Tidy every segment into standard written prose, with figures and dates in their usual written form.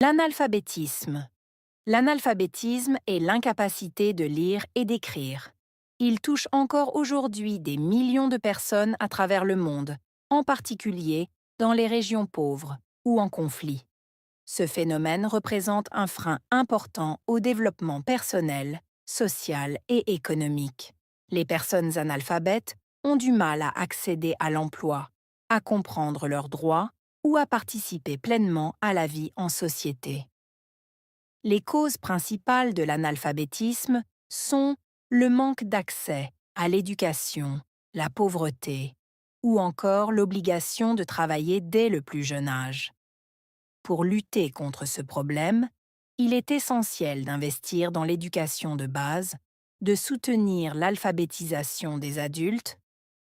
L'analphabétisme. L'analphabétisme est l'incapacité de lire et d'écrire. Il touche encore aujourd'hui des millions de personnes à travers le monde, en particulier dans les régions pauvres ou en conflit. Ce phénomène représente un frein important au développement personnel, social et économique. Les personnes analphabètes ont du mal à accéder à l'emploi, à comprendre leurs droits ou à participer pleinement à la vie en société. Les causes principales de l'analphabétisme sont le manque d'accès à l'éducation, la pauvreté ou encore l'obligation de travailler dès le plus jeune âge. Pour lutter contre ce problème, il est essentiel d'investir dans l'éducation de base, de soutenir l'alphabétisation des adultes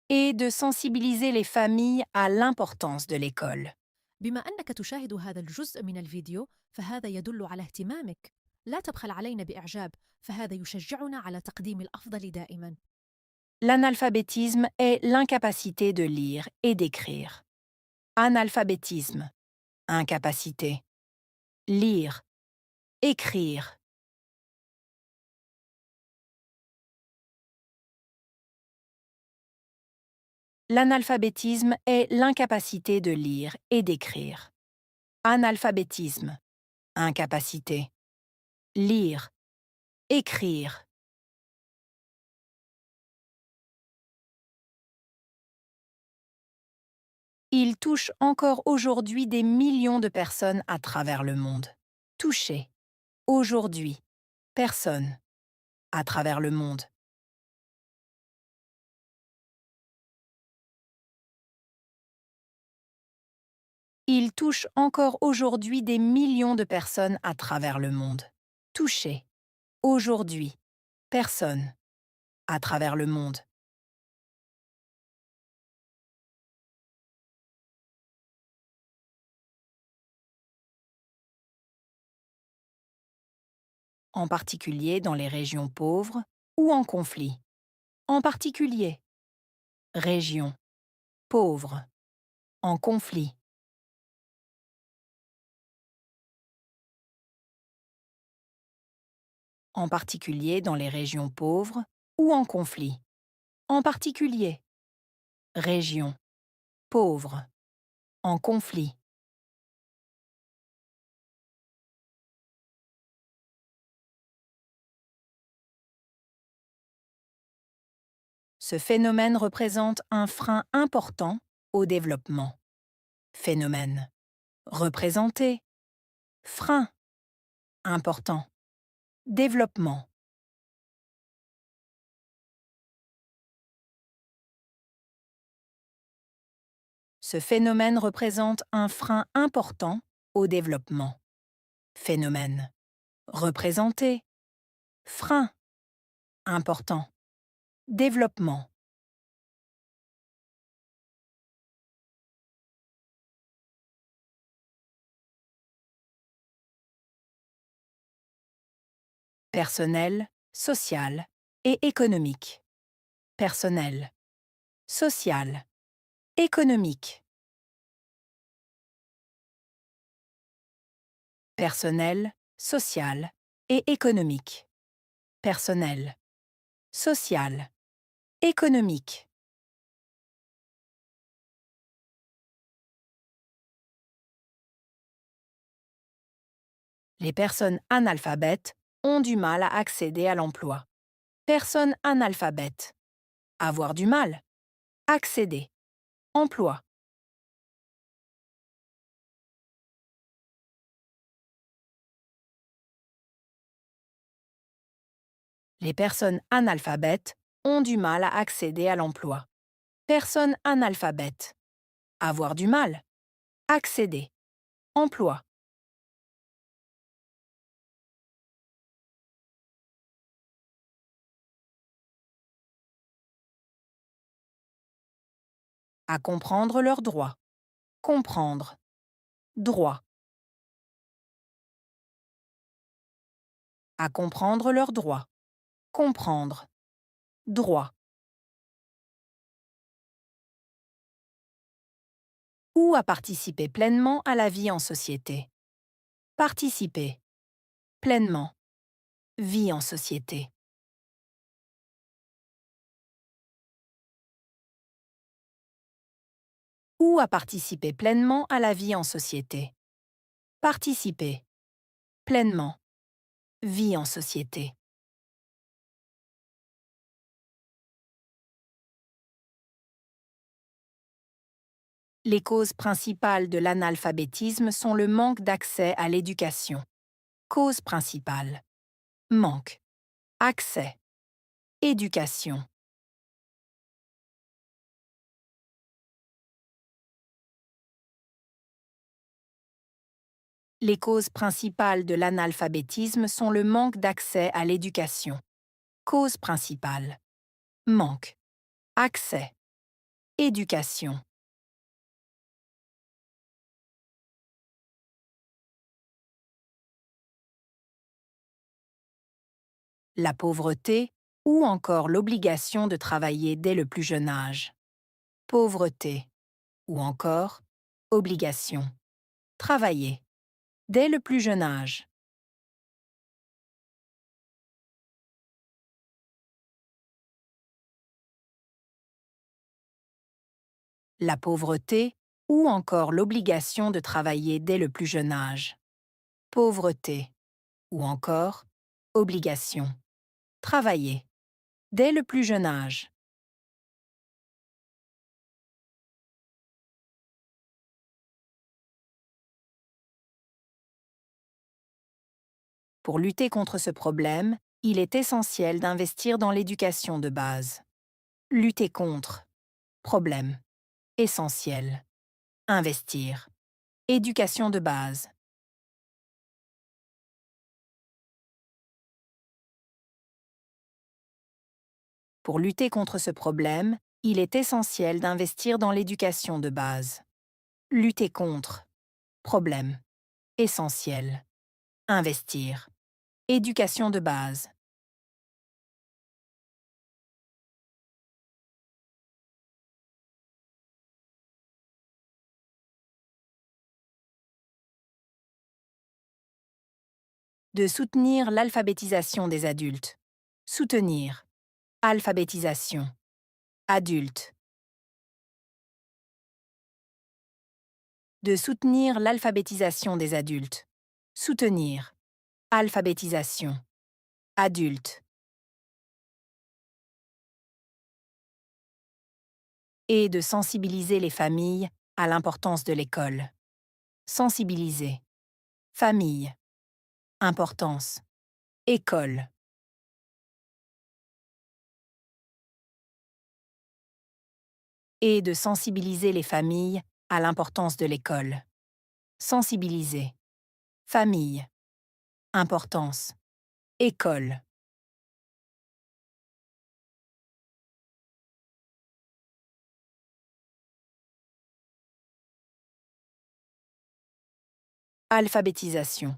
et de sensibiliser les familles à l'importance de l'école. بما أنك تشاهد هذا الجزء من الفيديو فهذا يدل على اهتمامك. لا تبخل علينا بإعجاب، فهذا يشجعنا على تقديم الأفضل دائما. L'analphabétisme est l'incapacité de lire et d'écrire. Analphabétisme, incapacité. Lire, écrire. L'analphabétisme est l'incapacité de lire et d'écrire. Analphabétisme, incapacité. Lire, écrire. Il touche encore aujourd'hui des millions de personnes à travers le monde. Toucher. Aujourd'hui. Personne. À travers le monde. Il touche encore aujourd'hui des millions de personnes à travers le monde. Toucher. Aujourd'hui. Personne. À travers le monde. En particulier dans les régions pauvres ou en conflit. En particulier. Région. Pauvre. En conflit. En particulier dans les régions pauvres ou en conflit. En particulier. Région. Pauvre. En conflit. Ce phénomène représente un frein important au développement. Phénomène. Représenter. Frein. Important. Développement. Ce phénomène représente un frein important au développement. Phénomène. Représenter. Frein. Important. Développement. Personnel, social et économique. Personnel. Social. Économique. Personnel, social et économique. Personnel. Social. Économique. Les personnes analphabètes ont du mal à accéder à l'emploi. Personne analphabète. Avoir du mal. Accéder. Emploi. Les personnes analphabètes ont du mal à accéder à l'emploi. Personne analphabète. Avoir du mal. Accéder. Emploi. À comprendre leurs droits. Comprendre. Droit. À comprendre leurs droits. Comprendre. Droit. Ou à participer pleinement à la vie en société. Participer. Pleinement. Vie en société. Ou à participer pleinement à la vie en société. Participer. Pleinement. Vie en société. Les causes principales de l'analphabétisme sont le manque d'accès à l'éducation. Cause principale. Manque. Accès. Éducation. Les causes principales de l'analphabétisme sont le manque d'accès à l'éducation. Cause principale. Manque. Accès. Éducation. La pauvreté ou encore l'obligation de travailler dès le plus jeune âge. Pauvreté ou encore obligation. Travailler dès le plus jeune âge. La pauvreté ou encore l'obligation de travailler dès le plus jeune âge. Pauvreté ou encore obligation. Travailler dès le plus jeune âge. Pour lutter contre ce problème, il est essentiel d'investir dans l'éducation de base. Lutter contre. Problème. Essentiel. Investir. Éducation de base. Pour lutter contre ce problème, il est essentiel d'investir dans l'éducation de base. Lutter contre. Problème. Essentiel. Investir. Éducation de base. De soutenir l'alphabétisation des adultes. Soutenir. Alphabétisation. Adulte. De soutenir l'alphabétisation des adultes. Soutenir. Alphabétisation. Adulte. Et de sensibiliser les familles à l'importance de l'école. Sensibiliser. Famille. Importance. École. Et de sensibiliser les familles à l'importance de l'école. Sensibiliser. Famille. Importance. École. Alphabétisation.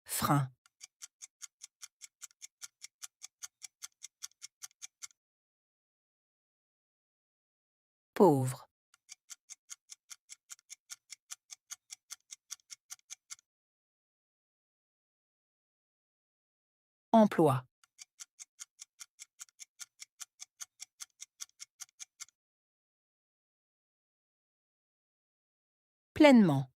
Frein. Pauvre. Emploi. Pleinement.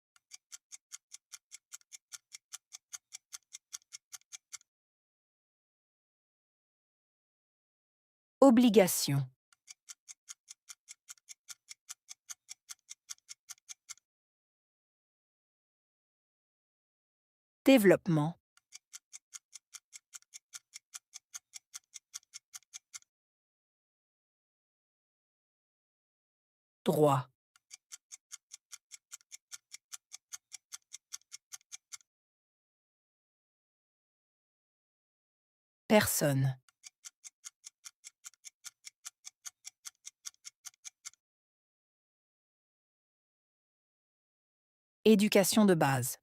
Obligation. Développement. Droit. Personne. Éducation de base.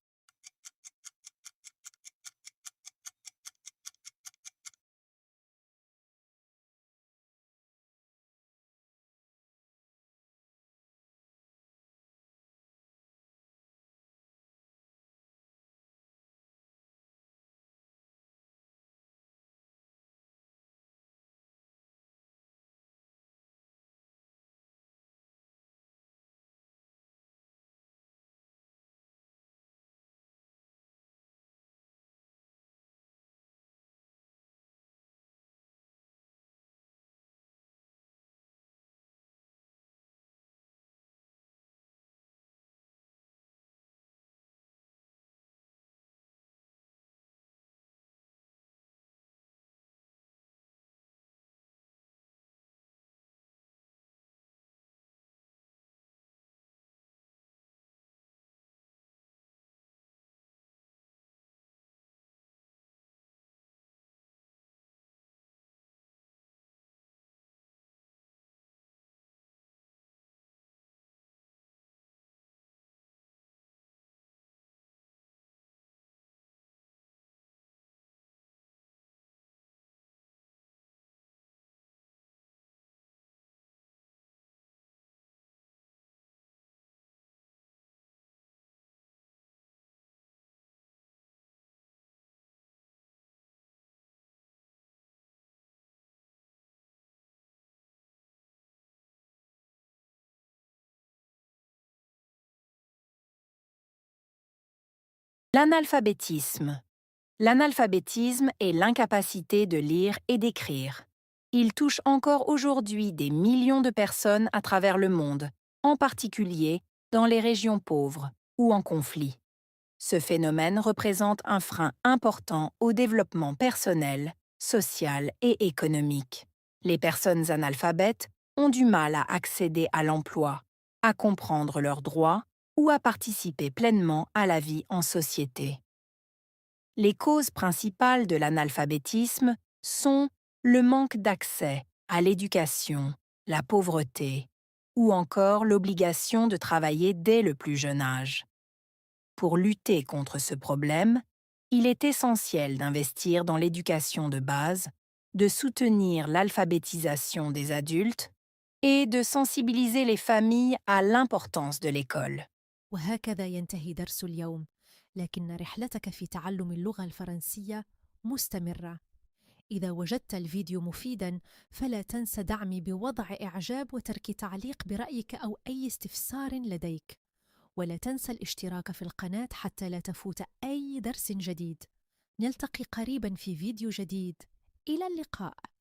L'analphabétisme. L'analphabétisme est l'incapacité de lire et d'écrire. Il touche encore aujourd'hui des millions de personnes à travers le monde, en particulier dans les régions pauvres ou en conflit. Ce phénomène représente un frein important au développement personnel, social et économique. Les personnes analphabètes ont du mal à accéder à l'emploi, à comprendre leurs droits ou à participer pleinement à la vie en société. Les causes principales de l'analphabétisme sont le manque d'accès à l'éducation, la pauvreté ou encore l'obligation de travailler dès le plus jeune âge. Pour lutter contre ce problème, il est essentiel d'investir dans l'éducation de base, de soutenir l'alphabétisation des adultes et de sensibiliser les familles à l'importance de l'école. وهكذا ينتهي درس اليوم، لكن رحلتك في تعلم اللغة الفرنسية مستمرة. إذا وجدت الفيديو مفيداً فلا تنس دعمي بوضع إعجاب وترك تعليق برأيك أو أي استفسار لديك. ولا تنسى الاشتراك في القناة حتى لا تفوت أي درس جديد. نلتقي قريباً في فيديو جديد. إلى اللقاء.